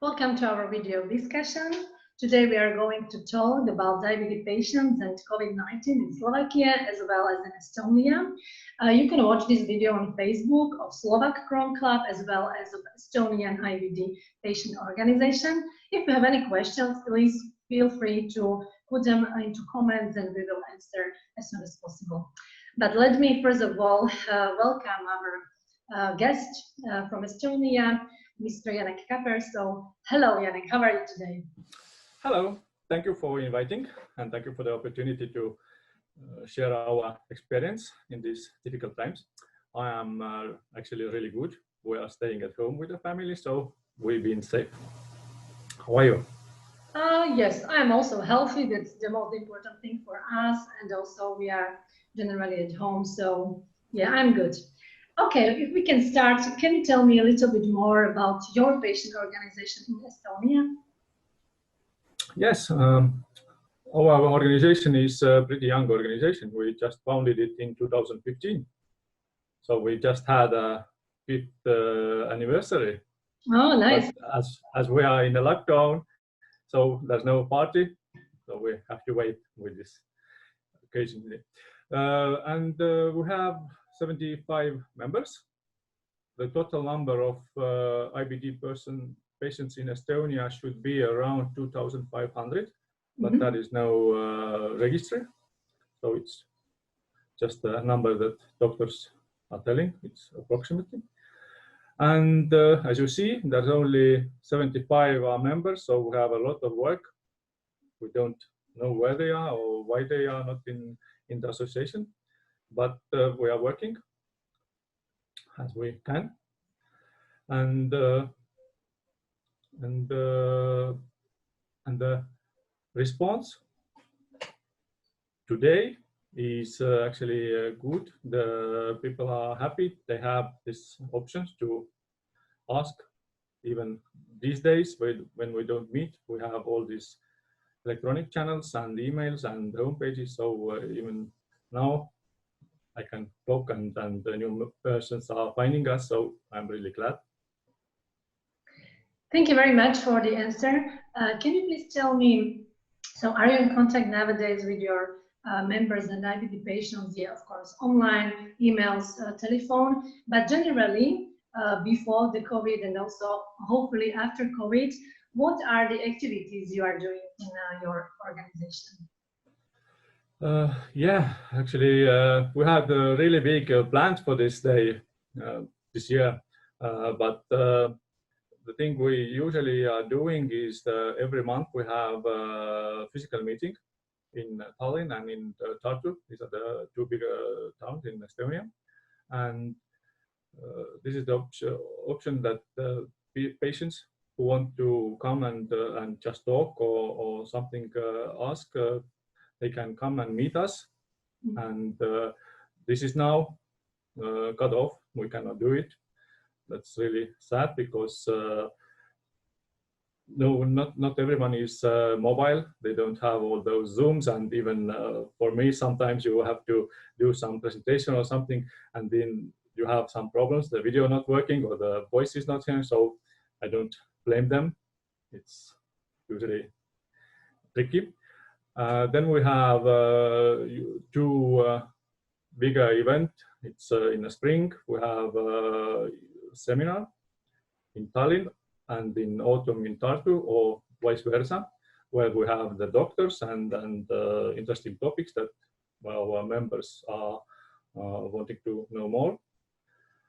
Welcome to our video discussion. Today we are going to talk about diabetes patients and COVID-19 in Slovakia as well as in Estonia. You can watch this video on Facebook of Slovak Crohn Club as well as of Estonian IBD patient organization. If you have any questions, please feel free to put them into comments and we will answer as soon as possible. But let me first of all welcome our guest from Estonia, Mr. Janek Kapper. So, hello, Janek. How are you today? Hello. Thank you for inviting, and thank you for the opportunity to share our experience in these difficult times. I am actually really good. We are staying at home with the family, so we've been safe. How are you? Yes, I am also healthy. That's the most important thing for us. And also, we are generally at home. So, yeah, I'm good. Okay, if we can start, can you tell me a little bit more about your patient organization in Estonia? Yes, our organization is a pretty young organization. We just founded it in 2015. So we just had a 5th anniversary. Oh, nice. But as we are in the lockdown, so there's no party, so we have to wait with this occasionally. And we have 75 members. The total number of IBD patients in Estonia should be around 2,500, but that is no registry. So it's just a number that doctors are telling, it's approximately. And as you see, there's only 75 members, so we have a lot of work. We don't know where they are or why they are not in the association, but we are working as we can. And the response today is actually good. The people are happy. They have these options to ask. Even these days, when we don't meet, we have all these electronic channels and emails and homepages. So even now, I can talk and the new persons are finding us. So I'm really glad. Thank you very much for the answer. Can you please tell me, so are you in contact nowadays with your members and IBD patients? Yeah, of course, online, emails, telephone, but generally before the COVID and also hopefully after COVID, what are the activities you are doing in your organization? Yeah, actually, we had really big plans for this day this year, but the thing we usually are doing is every month we have a physical meeting in Tallinn and in Tartu. These are the two big towns in Estonia. And this is the option that patients who want to come and just talk or something ask, they can come and meet us. And this is now cut off. We cannot do it. That's really sad because no, not everyone is mobile. They don't have all those Zooms, and even for me, sometimes you have to do some presentation or something, and then you have some problems. The video not working or the voice is not here. So I don't blame them. It's usually tricky. Then we have two bigger events. It's in the spring. We have seminar in Tallinn and in autumn in Tartu, or vice versa, where we have the doctors and interesting topics that our members are wanting to know more.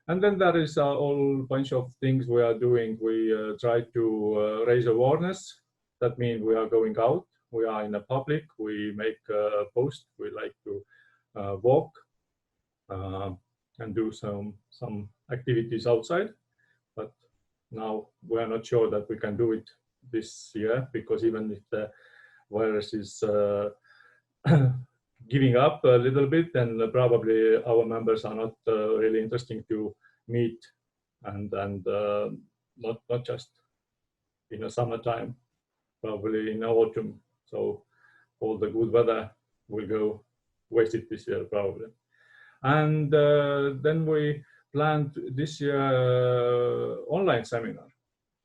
And then there is a whole bunch of things we are doing. We try to raise awareness. That means we are going out, we are in the public, we make posts, we like to walk and do some activities outside. But now we are not sure that we can do it this year, because even if the virus is giving up a little bit, then probably our members are not really interesting to meet and not just in the summertime, probably in autumn. So all the good weather will go wasted this year probably. And then we planned this year online seminar.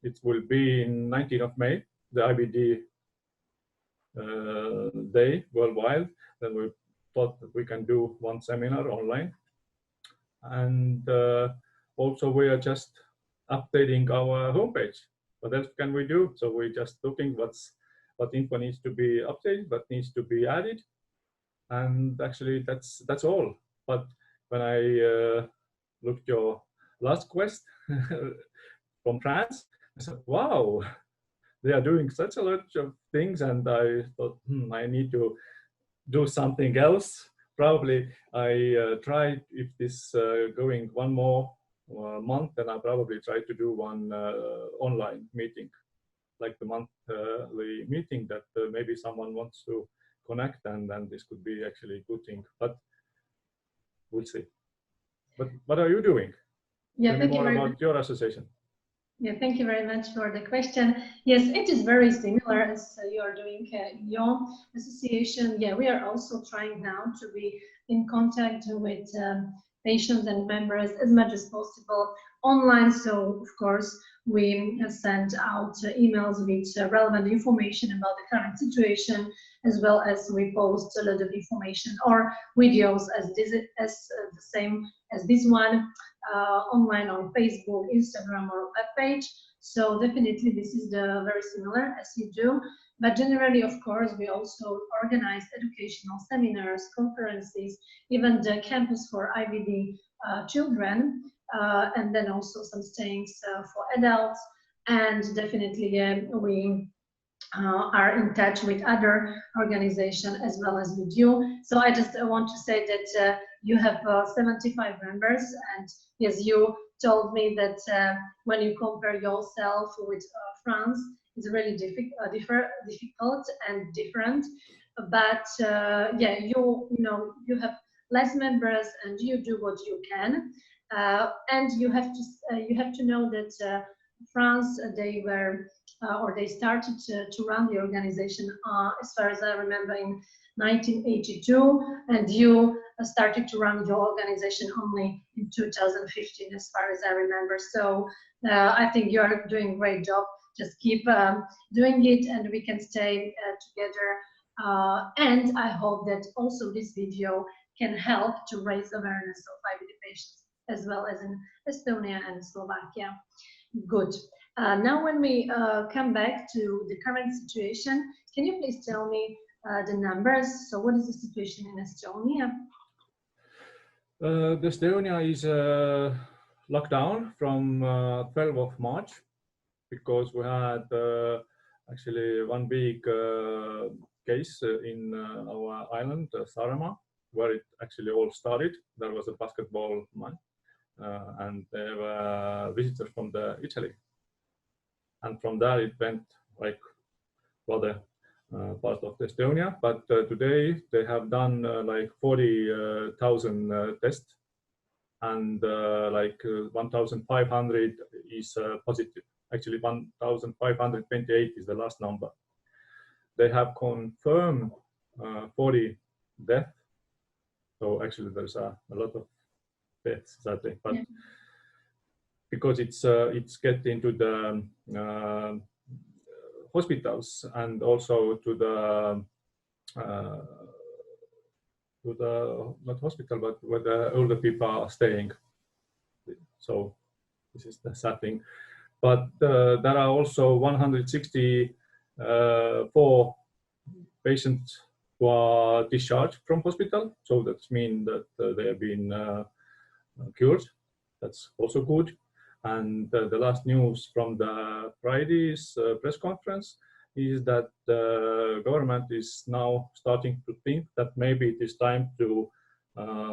it will be in 19th of May, the IBD day worldwide. Then we thought that we can do one seminar online. And also we are just updating our homepage. What else can we do? So we're just looking what info needs to be updated, what needs to be added. And actually that's all. But when I looked your last quest from France, I said, wow, they are doing such a lot of things, and I thought, I need to do something else. Probably I tried, if this going one more month, then I'll probably try to do one online meeting, like the monthly meeting that maybe someone wants to connect, and then this could be actually a good thing, but we'll see. But what are you doing? Yeah, tell me more about your association. Yeah, thank you very much for the question. Yes, it is very similar as you are doing in your association. Yeah, we are also trying now to be in contact with patients and members as much as possible online. So, of course, we send out emails with relevant information about the current situation, as well as we post a lot of information or videos as the same as this one. Online on Facebook, Instagram, or web page. So definitely this is very similar as you do. But generally, of course, we also organize educational seminars, conferences, even the campus for IBD children, and then also some stayings for adults. And definitely we are in touch with other organizations as well as with you. So I just want to say that you have 75 members, and yes, you told me that when you compare yourself with France, it's really difficult and different. But yeah, you have less members, and you do what you can, and you have to know that France, they were or they started to run the organization as far as I remember in 1982, and you started to run your organization only in 2015 as far as I remember. So I think you are doing a great job. Just keep doing it, and we can stay together, and I hope that also this video can help to raise awareness of IBD patients as well as in Estonia and Slovakia. Good. Now when we come back to the current situation, can you please tell me the numbers? So what is the situation in Estonia? The Estonia is locked down from 12th of March because we had actually one big case in our island, Saaremaa, where it actually all started. There was a basketball match, and there were visitors from Italy. And from there it went like other part of Estonia. But today they have done like 40,000 tests, and like 1,500 is positive. Actually 1,528 is the last number. They have confirmed 40 deaths. So actually there's a lot of deaths sadly, but because it's getting to the hospitals and also to the not hospital, but where the older people are staying. So this is the sad thing. But there are also 164 patients who are discharged from hospital. So that means that they have been cured. That's also good. And the last news from the Friday's press conference is that the government is now starting to think that maybe it is time to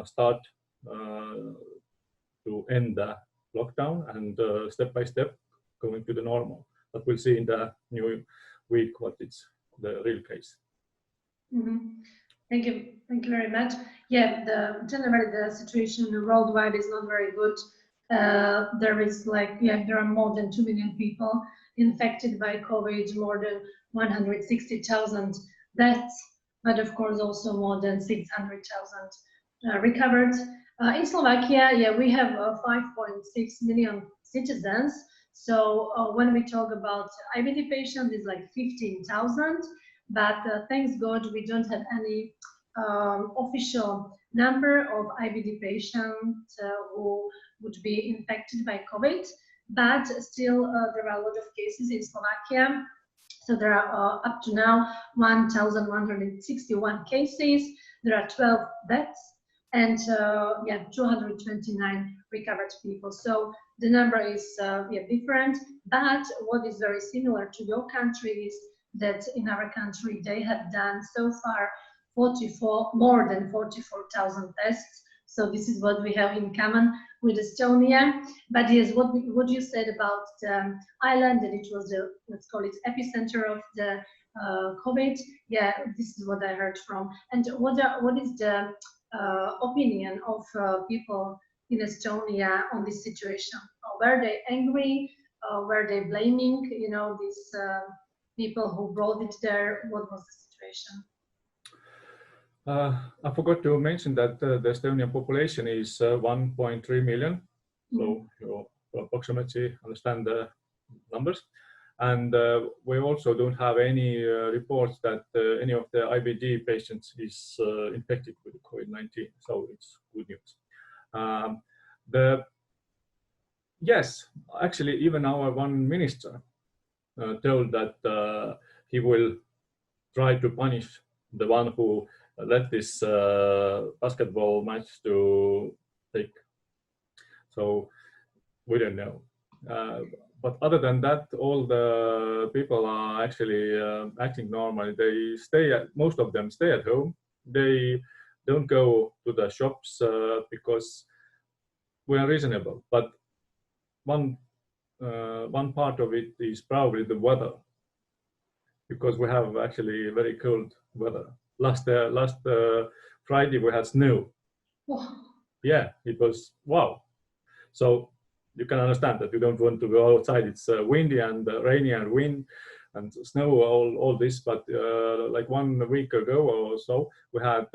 start to end the lockdown and step by step going to the normal. But we'll see in the new week what is the real case. Mm-hmm. Thank you very much. Yeah, generally the situation worldwide is not very good. There is there are more than 2 million people infected by COVID, more than 160,000 deaths, but of course also more than 600,000 recovered. In Slovakia, yeah, we have 5.6 million citizens, So when we talk about IBD patients, it's like 15,000, but thanks God we don't have any official number of IBD patients who would be infected by COVID, but still there are a lot of cases in Slovakia. So there are up to now 1,161 cases. There are 12 deaths and 229 recovered people. So the number is different, but what is very similar to your country is that in our country they have done so far more than 44,000 tests. So this is what we have in common with Estonia. But yes, what you said about the island, that it was the, let's call it, epicenter of the COVID. Yeah, this is what I heard from. And what is the opinion of people in Estonia on this situation? Were they angry? Were they blaming, these people who brought it there? What was the situation? I forgot to mention that the Estonian population is 1.3 million. So you approximately understand the numbers. And we also don't have any reports that any of the IBD patients is infected with COVID-19. So it's good news. Yes, actually, even our one minister told that he will try to punish the one who let this basketball match to take. So we don't know. But other than that, all the people are actually acting normally. Most of them stay at home. They don't go to the shops because we are reasonable. But one part of it is probably the weather, because we have actually very cold weather. Last Friday we had snow. Wow. Yeah, it was wow. So you can understand that you don't want to go outside. It's windy and rainy and wind and snow, all this. But like 1 week ago or so, we had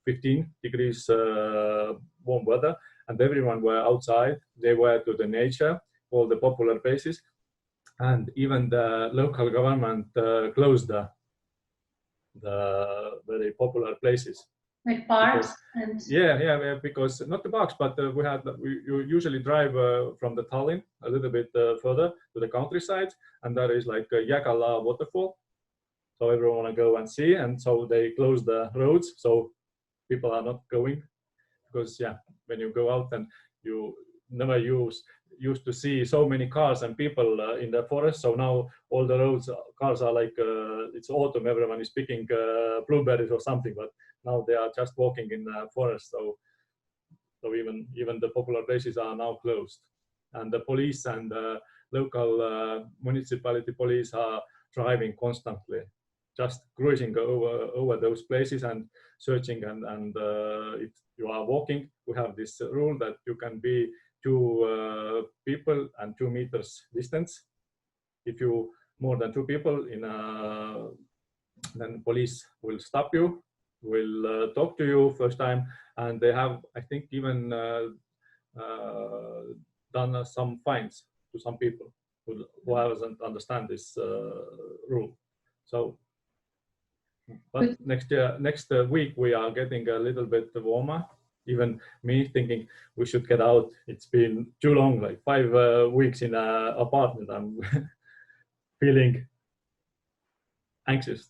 15 degrees warm weather, and everyone were outside. They were to the nature, all the popular places, and even the local government closed the very popular places. Like parks and yeah, because not the parks, but you usually drive from the Tallinn a little bit further to the countryside, and there is like a Jägala waterfall. So everyone want to go and see, and so they close the roads, so people are not going, because when you go out and you never used to see so many cars and people in the forest. So now all the cars are like it's autumn, everyone is picking blueberries or something, but now they are just walking in the forest. So even the popular places are now closed, and the police and the local municipality police are driving constantly, just cruising over those places and searching. And if you are walking, we have this rule that you can be 2 people and 2 meters distance. If you more than 2 people then police will stop you, will talk to you first time, and they have, I think, even done some fines to some people who doesn't understand this rule. So, but next week we are getting a little bit warmer. Even me thinking we should get out. It's been too long, like 5 weeks in an apartment. I'm feeling anxious.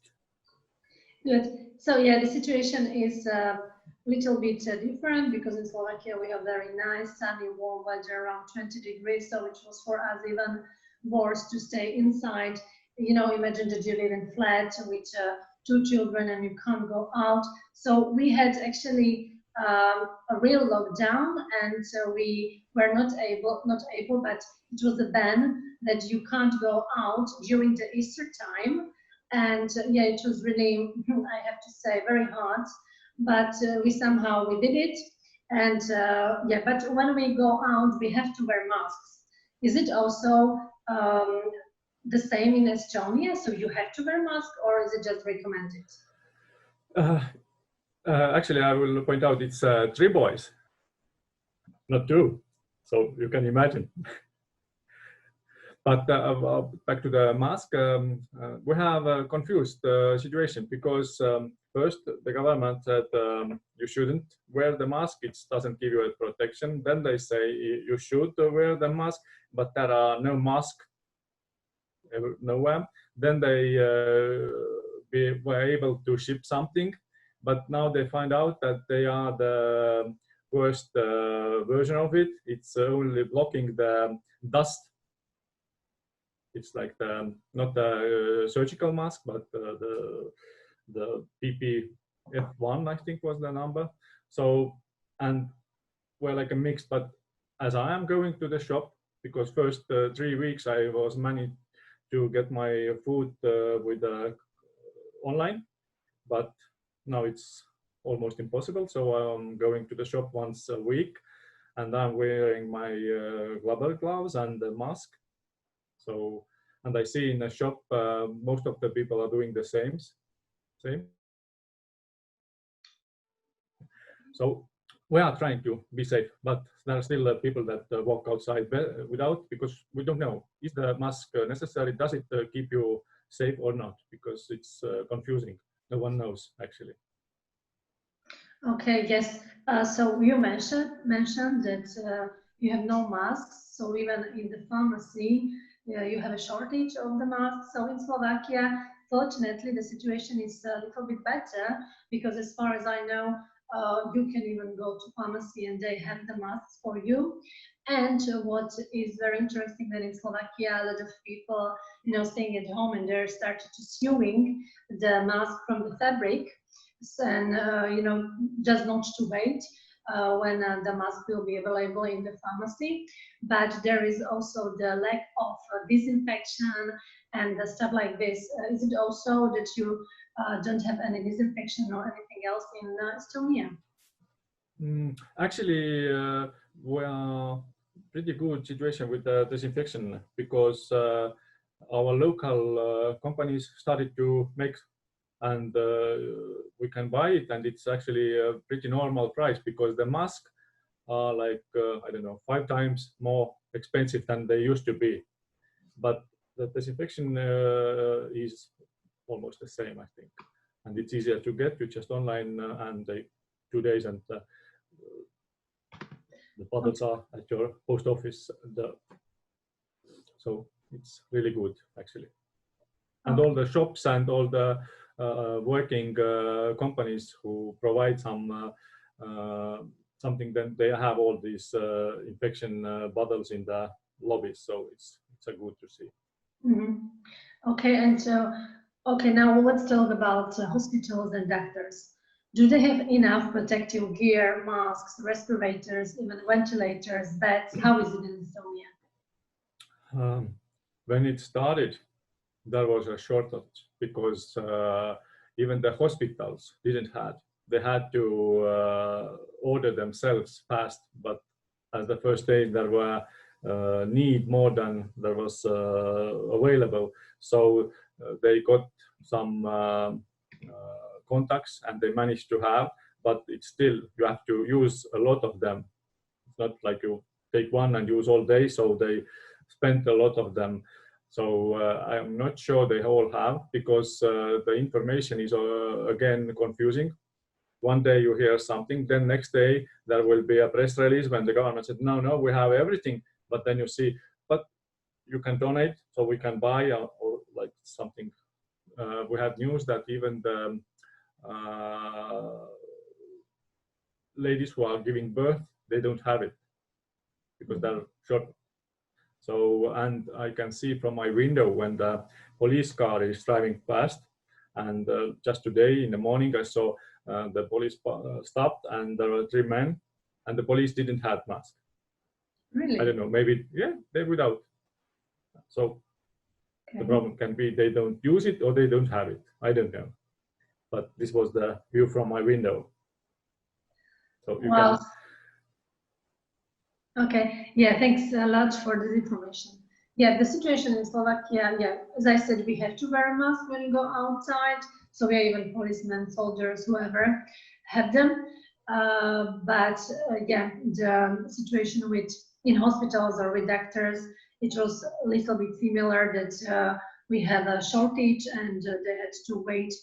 Good. So yeah, the situation is a little bit different, because in Slovakia we have very nice sunny warm weather around 20 degrees. So it was for us even worse to stay inside. Imagine that you live in flat with 2 children and you can't go out. So we had actually a real lockdown, and we were not able, but it was a ban that you can't go out during the Easter time. And it was really, I have to say, very hard, but we did it. And but when we go out, we have to wear masks. Is it also the same in Estonia? So you have to wear a mask, or is it just recommended? Actually, I will point out it's 3 boys, not 2. So you can imagine. But back to the mask, we have a confused situation because first the government said you shouldn't wear the mask, it doesn't give you a protection. Then they say you should wear the mask, but there are no masks nowhere. Then they were able to ship something, but now they find out that they are the worst version of it. It's only blocking the dust. It's like not the surgical mask, but the PPF1, I think was the number. So, and we're like a mix, but as I am going to the shop, because first 3 weeks I was managed to get my food with online, but now it's almost impossible. So I'm going to the shop once a week, and I'm wearing my rubber gloves and the mask. So, and I see in the shop, most of the people are doing the same. So we are trying to be safe, but there are still people that walk outside without, because we don't know, is the mask necessary? Does it keep you safe or not? Because it's confusing. No one knows actually. Okay, yes. So you mentioned that you have no masks. So even in the pharmacy, you have a shortage of the masks. So in Slovakia, fortunately, the situation is a little bit better because, as far as I know, you can even go to pharmacy and they have the masks for you. And what is very interesting that in Slovakia, a lot of people, staying at home and they started to sewing the mask from the fabric. And just not to wait when the mask will be available in the pharmacy, but there is also the lack of disinfection and stuff like this. Is it also that you don't have any disinfection or anything else in Estonia? Actually, we are pretty good situation with the disinfection because our local companies started to make, and we can buy it, and it's actually a pretty normal price because the masks are like I don't know, 5 times more expensive than they used to be, but the disinfection is almost the same, I think, and it's easier to get. You just online and 2 days, and the bottles are at your post office. So it's really good actually, and all the shops and all the working companies who provide some something, then they have all these infection bottles in the lobbies, so it's a good to see. Okay, and so now let's talk about hospitals and doctors. Do they have enough protective gear, masks, respirators, even ventilators, beds? How is it in Estonia? When it started, there was a shortage because even the hospitals didn't have. They had to order themselves fast, but as the first day there were need more than there was available. So they got some contacts and they managed to have, but it's still, you have to use a lot of them. It's not like you take one and use all day, so they spent a lot of them. So I'm not sure they all have, because the information is again confusing. One day you hear something, then next day there will be a press release when the government said, no, we have everything. But then you see, but you can donate, so we can buy or like something. We had news that even the ladies who are giving birth, they don't have it because they're short. So, and I can see from my window when the police car is driving past, and just today in the morning I saw the police stopped and there were 3 men and the police didn't have masks. Really? I don't know, maybe, yeah, they're without. So the problem can be they don't use it or they don't have it. I don't know. But this was the view from my window. So you can. Okay, yeah, thanks a lot for this information. Yeah, the situation in Slovakia, yeah, as I said, we have to wear a mask when you go outside. So we are even policemen, soldiers, whoever have them. But yeah, the situation in hospitals or with doctors it was a little bit similar that we had a shortage and they had to wait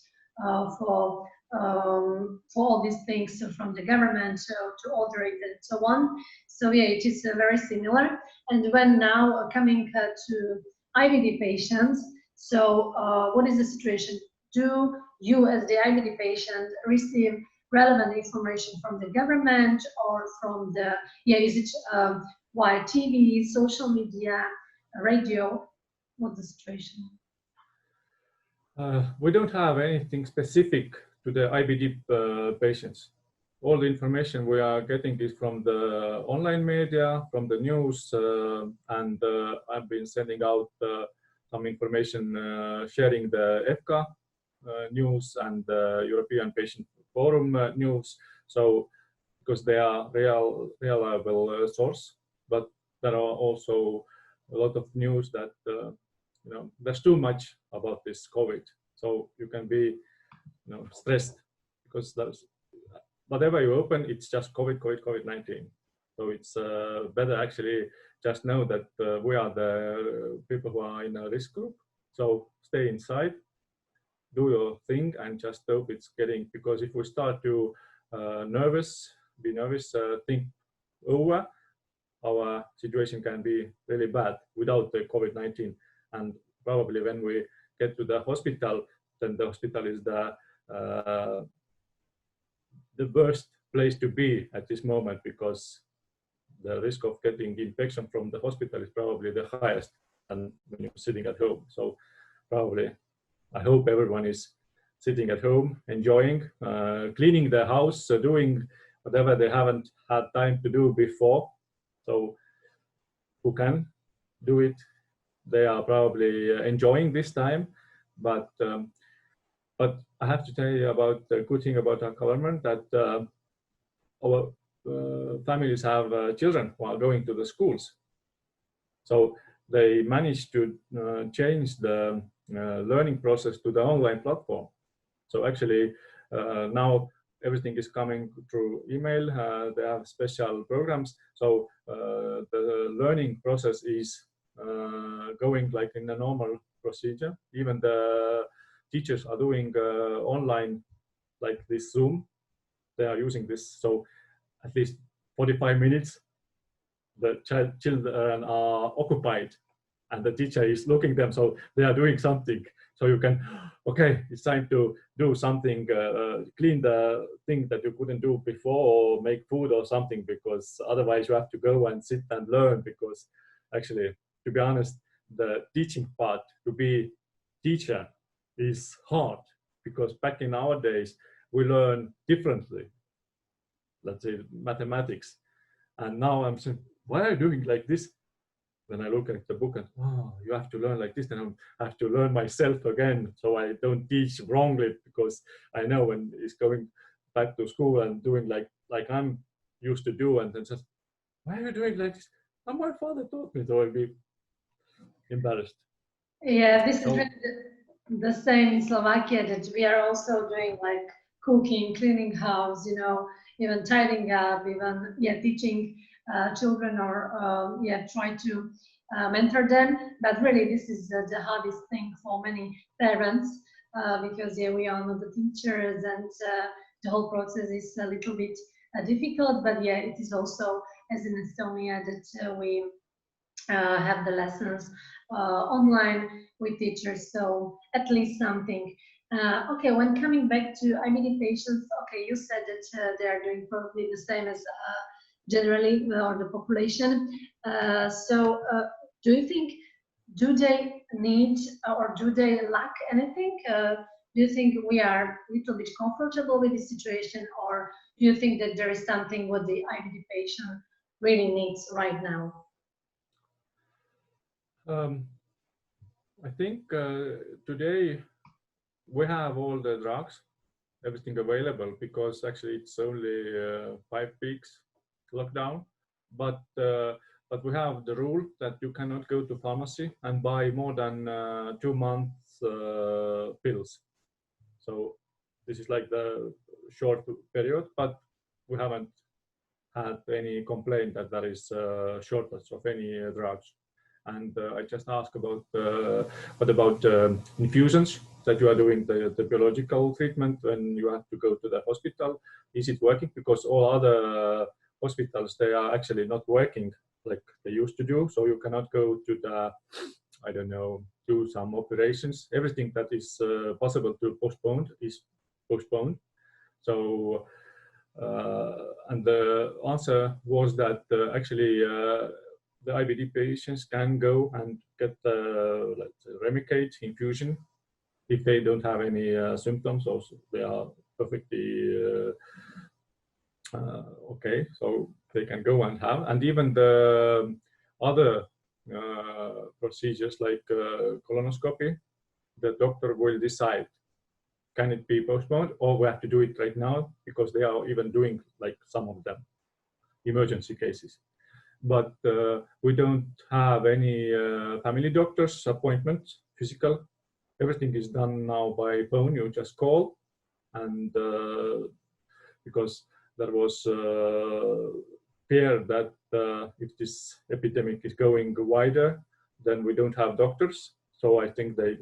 for all these things from the government to order it and so on. So yeah, it is very similar. And when now coming to IBD patients, so what is the situation? Do you as the IBD patient receive relevant information from the government or from the, is it via TV, social media, radio? What's the situation? We don't have anything specific to the IBD patients. All the information we are getting is from the online media, from the news, and I've been sending out some information, sharing the EFCA news and the European Patient Forum news. So, because they are reliable source, but there are also a lot of news that there's too much about this COVID, so you can be stressed because whatever you open, it's just COVID-19. So it's better actually just know that we are the people who are in a risk group. So stay inside, do your thing, and just hope it's getting, because if we start to be nervous, think over, our situation can be really bad without the COVID-19. And probably when we get to the hospital, then the hospital is the worst place to be at this moment, because the risk of getting infection from the hospital is probably the highest than when you're sitting at home. So probably, I hope everyone is sitting at home, enjoying, cleaning their house, doing whatever they haven't had time to do before. So who can do it, they are probably enjoying this time. But I have to tell you about the good thing about our government, that our families have children who are going to the schools. So they managed to change the learning process to the online platform. So actually now everything is coming through email. They have special programs. So the learning process is going like in a normal procedure. Even the teachers are doing online, like this Zoom. They are using this. So at least 45 minutes, the children are occupied and the teacher is looking at them. So they are doing something. So you can, okay, it's time to do something, clean the thing that you couldn't do before, or make food or something, because otherwise you have to go and sit and learn. Because actually, to be honest, the teaching part, to be teacher, is hard, because back in our days, we learn differently, let's say mathematics. And now I'm saying, why are you doing like this? When I look at the book and, oh, you have to learn like this, then I have to learn myself again, so I don't teach wrongly, because I know when he's going back to school and doing like I'm used to do, and then just, why are you doing like this? And my father taught me, so I'll be embarrassed. Yeah, this is really the same in Slovakia, that we are also doing like cooking, cleaning house, even tidying up, even teaching children, or try to mentor them. But really, this is the hardest thing for many parents, because we are not the teachers, and the whole process is a little bit difficult. But it is also, as in Estonia, that we have the lessons online with teachers, so at least something. Okay, when coming back to IBD patients, okay, you said that they are doing probably the same as generally or the population. So do you think, do they need or do they lack anything? Do you think we are a little bit comfortable with this situation, or do you think that there is something what the IBD patient really needs right now? I think today we have all the drugs, everything available, because actually it's only 5 weeks lockdown. But we have the rule that you cannot go to pharmacy and buy more than 2 months pills. So this is like the short period, but we haven't had any complaint that there is a shortage of any drugs. And I just asked about what about infusions that you are doing the biological treatment when you have to go to the hospital. Is it working? Because all other hospitals, they are actually not working like they used to do. So you cannot go to the, I don't know, do some operations. Everything that is possible to postpone is postponed. So, and the answer was that actually the IBD patients can go and get like Remicade infusion if they don't have any symptoms, or they are perfectly okay, so they can go and have. And even the other procedures like colonoscopy, the doctor will decide, can it be postponed or we have to do it right now, because they are even doing like some of them emergency cases. But we don't have any family doctor's appointments, physical. Everything is done now by phone. You just call, and because there was fear that if this epidemic is going wider, then we don't have doctors. So I think they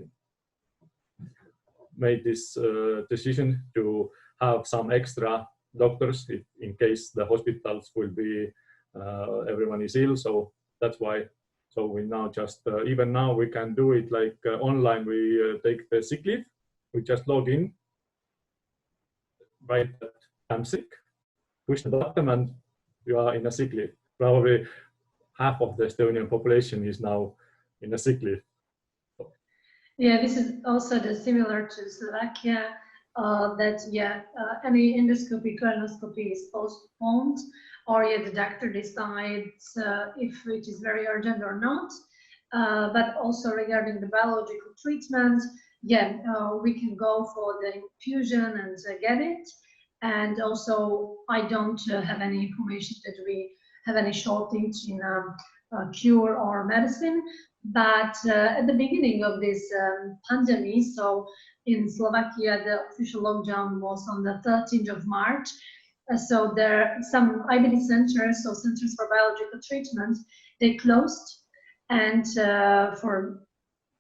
made this decision to have some extra doctors in case the hospitals will be everyone is ill. So that's why. So we now just even now we can do it like online. We take the sick leave. We just log in, write that I'm sick, push the button, and you are in a sick leave. Probably half of the Estonian population is now in a sick leave. Yeah, this is also similar to Slovakia, that any endoscopy, colonoscopy is postponed, or the doctor decides if it is very urgent or not. But also regarding the biological treatment, we can go for the infusion and get it. And also, I don't have any information that we have any shortage in cure or medicine. But at the beginning of this pandemic, so in Slovakia, the official lockdown was on the 13th of March. So there some IBD centers, so centers for biological treatment, they closed, and for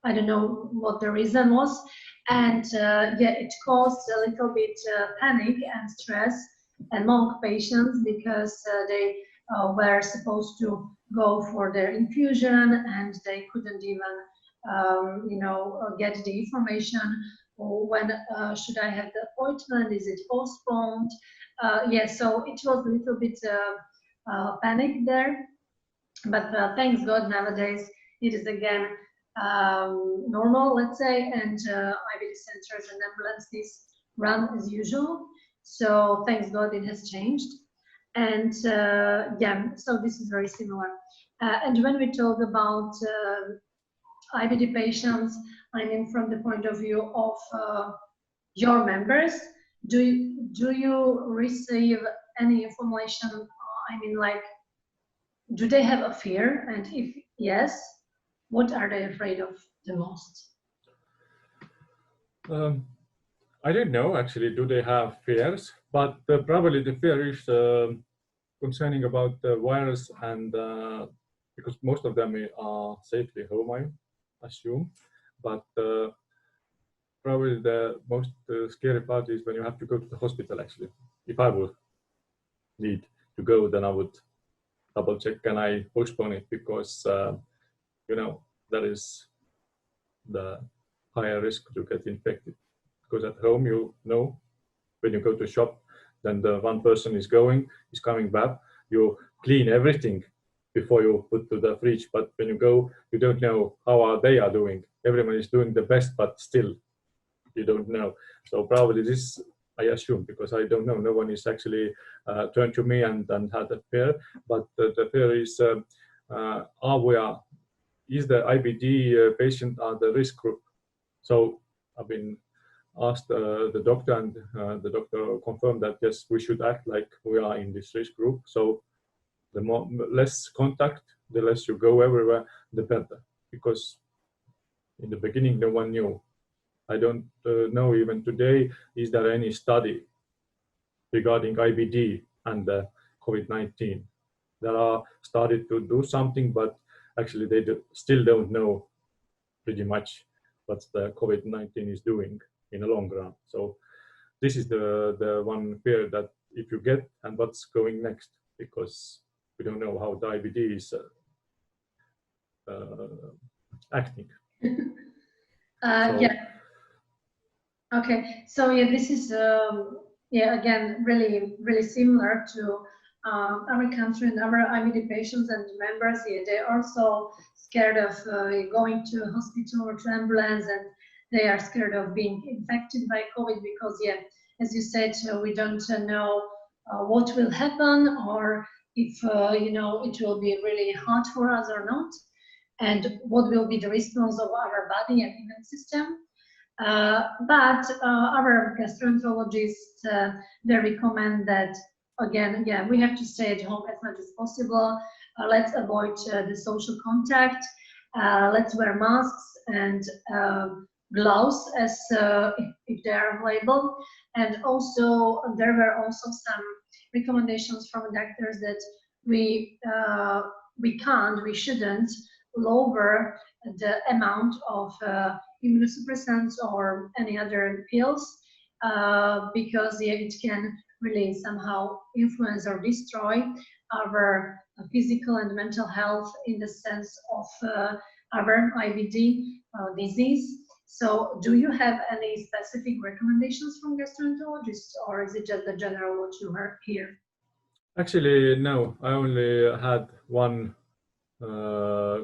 I don't know what the reason was, and it caused a little bit panic and stress among patients, because they were supposed to go for their infusion and they couldn't even get the information, or when should I have the appointment, is it postponed. So it was a little bit panic there, but thanks God nowadays it is again normal, let's say, and IBD centers and ambulances run as usual. So thanks God it has changed. And so this is very similar. And when we talk about IBD patients, I mean from the point of view of your members, do you receive any information? I mean, like, do they have a fear? And if yes, what are they afraid of the most? I don't know actually, do they have fears? But probably the fear is concerning about the virus, and because most of them are safely home, I assume. But probably the most scary part is when you have to go to the hospital. Actually, if I would need to go, then I would double check, can I postpone it, because there is the higher risk to get infected. Because at home, when you go to shop, then the one person is coming back, you clean everything before you put to the fridge. But when you go, you don't know how they are doing. Everyone is doing the best, but still you don't know. So probably this, I assume, because I don't know, no one is actually turned to me and had a fear. But the fear is, is the IBD patient are the risk group? So I've been asked the doctor, and the doctor confirmed that yes, we should act like we are in this risk group. So the less contact, the less you go everywhere, the better. Because in the beginning, no one knew. I don't know even today, is there any study regarding IBD and COVID-19? There are started to do something, but actually they still don't know pretty much what the COVID-19 is doing in the long run. So this is the one fear, that if you get, and what's going next, because we don't know how diabetes acting. Yeah. Okay. So yeah, this is yeah, again, really similar to our country and our IBD patients and members. Yeah, they're also scared of going to a hospital or to ambulance, and they are scared of being infected by COVID because, yeah, as you said, we don't know what will happen, or if you know, it will be really hard for us or not, and what will be the response of our body and immune system. But our gastroenterologists, they recommend that, again, yeah, we have to stay at home as much as possible. Let's avoid the social contact. Let's wear masks and gloves as if they are available. And also, there were also some recommendations from doctors that we shouldn't lower the amount of immunosuppressants or any other pills because yeah, it can really somehow influence or destroy our physical and mental health in the sense of our IBD disease. So do you have any specific recommendations from gastroenterologists, or is it just the general what you heard here? Actually, no, I only had one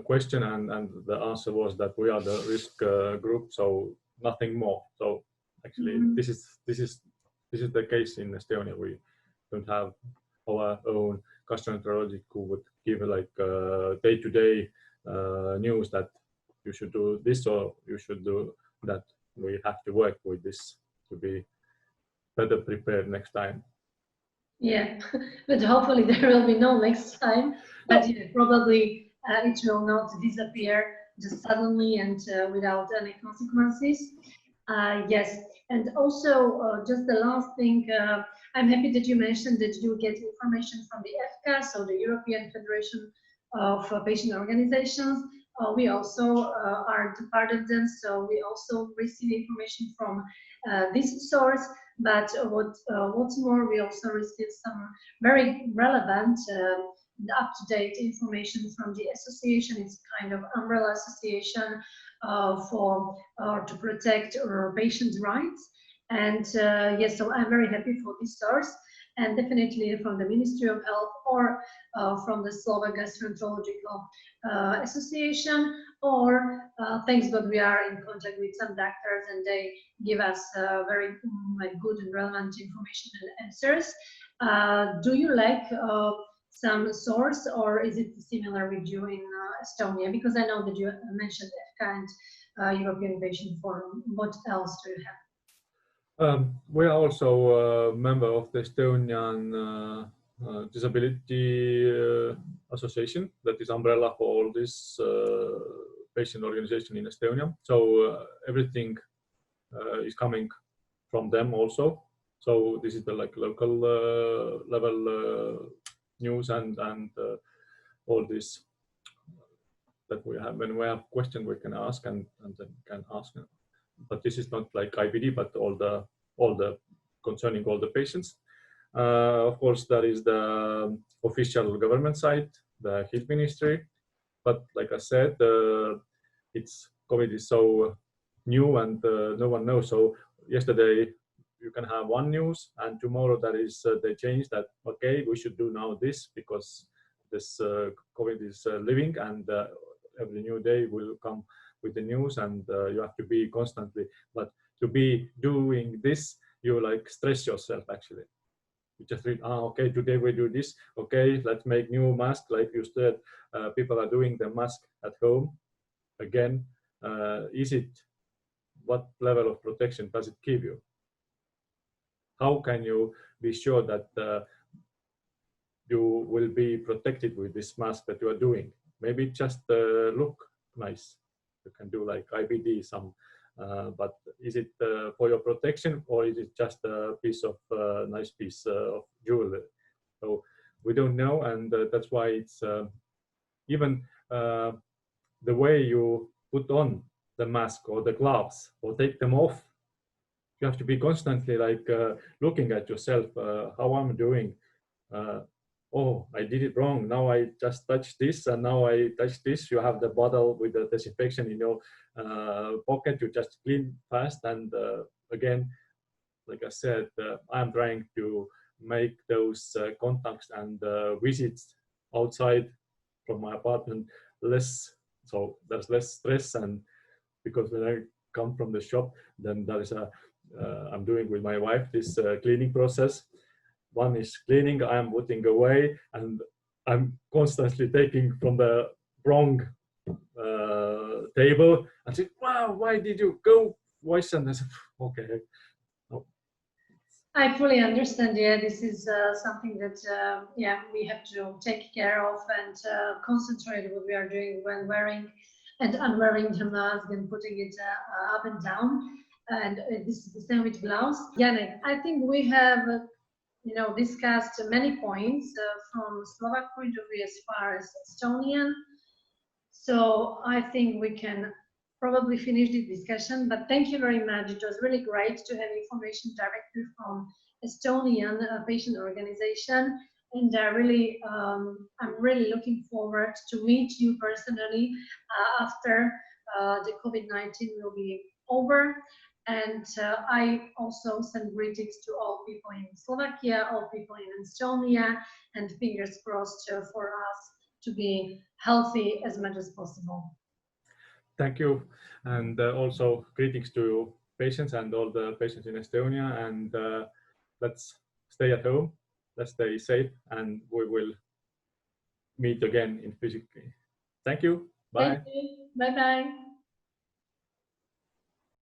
question, and the answer was that we are the risk group, so nothing more. So actually, this is the case in Estonia. We don't have our own gastroenterologist who would give like day-to-day news that you should do this or you should do that. We have to work with this to be better prepared next time. Yeah, but hopefully there will be no next time. But yeah, probably it will not disappear just suddenly and without any consequences. Yes, and also just the last thing, I'm happy that you mentioned that you get information from the EFCA, so the European Federation of Patient Organizations. We also are part of them, so we also receive information from this source. But what's more, we also receive some very relevant, up-to-date information from the association. It's kind of umbrella association to protect patients' rights. And yes, so I'm very happy for this source, and definitely from the Ministry of Health or from the Slovak Gastroenterological Association, or thanks God we are in contact with some doctors and they give us very good and relevant information and answers. Do you like some source, or is it similar with you in Estonia? Because I know that you mentioned EFCA and European Patient Forum. What else do you have? We are also a member of the Estonian Disability Association, that is umbrella for all this patient organization in Estonia. So everything is coming from them also. So this is the like local level news and all this that we have. When we have questions, we can ask and then can ask. But this is not like IBD, but all the concerning all the patients. Of course, there is the official government site, the Health Ministry. But like I said, COVID is so new and no one knows. So yesterday you can have one news, and tomorrow there is they change that. Okay, we should do now this because this COVID is living, and every new day will come with the news, and you have to be constantly. But to be doing this, you like stress yourself actually. You just read, okay, today we do this. Okay, let's make new mask. Like you said, people are doing the mask at home. Again, what level of protection does it give you? How can you be sure that you will be protected with this mask that you are doing? Maybe just look nice. You can do like IBD some, but is it for your protection, or is it just a nice piece of jewelry? So we don't know, and that's why it's even the way you put on the mask or the gloves or take them off. You have to be constantly like looking at yourself, how I'm doing. Oh, I did it wrong. Now I just touched this and now I touched this. You have the bottle with the disinfection in your pocket. You just clean fast. And again, like I said, I'm trying to make those contacts and visits outside from my apartment less. So there's less stress. And because when I come from the shop, then there is I'm doing with my wife this cleaning process. One is cleaning, I'm putting away, and I'm constantly taking from the wrong table and say, wow, why did you go wash? And I said, okay. No. I fully understand. Yeah, this is something that yeah, we have to take care of and concentrate what we are doing when wearing and unwearing the mask and putting it up and down. And this is the same with gloves. Janek, I think we have discussed many points from Slovak point of view as far as Estonian. So I think we can probably finish this discussion, but thank you very much. It was really great to have information directly from Estonian patient organization. And I'm really looking forward to meet you personally after the COVID-19 will be over. And I also send greetings to all people in Slovakia, all people in Estonia, and fingers crossed for us to be healthy as much as possible. Thank you. And also greetings to patients and all the patients in Estonia. And let's stay at home, let's stay safe, and we will meet again in physically. Thank you. Bye. Thank you. Bye-bye.